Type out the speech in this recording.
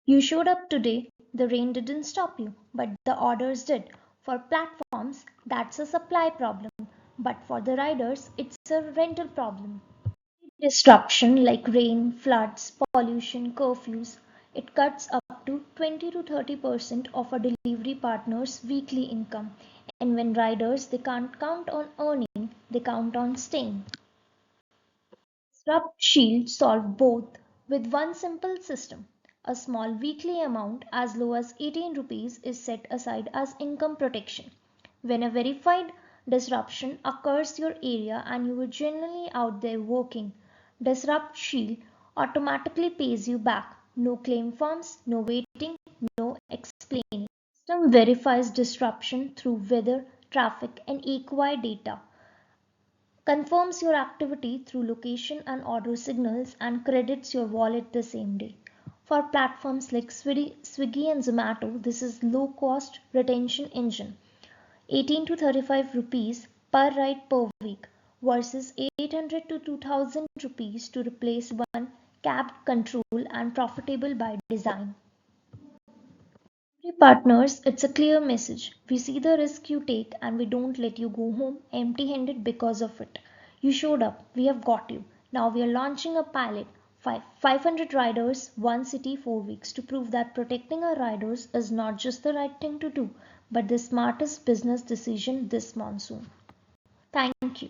You showed up today, the rain didn't stop you, but the orders did. For platforms, that's a supply problem, but for the riders, it's a rental problem. Disruption like rain, floods, pollution, curfews, it cuts up to 20 to 30% of a delivery partner's weekly income. And when riders they can't count on earning, they count on staying. DisruptShield solve both with one simple system. A small weekly amount as low as 18 rupees is set aside as income protection. When a verified disruption occurs your area and you are generally out there working, DisruptShield automatically pays you back. No claim forms, no waiting, no explaining. The system verifies disruption through weather, traffic, and AQI data, confirms your activity through location and order signals, and credits your wallet the same day. For platforms like Swiggy and Zomato, this is low cost retention engine. 18 to 35 rupees per ride per week versus 800 to 2000 rupees to replace one, capped, control and profitable by design. Partners, it's a clear message. We see the risk you take and we don't let you go home empty handed because of it. You showed up, we have got you. Now we are launching a pilot, 500 riders, one city, 4 weeks, to prove that protecting our riders is not just the right thing to do, but the smartest business decision this monsoon. Thank you.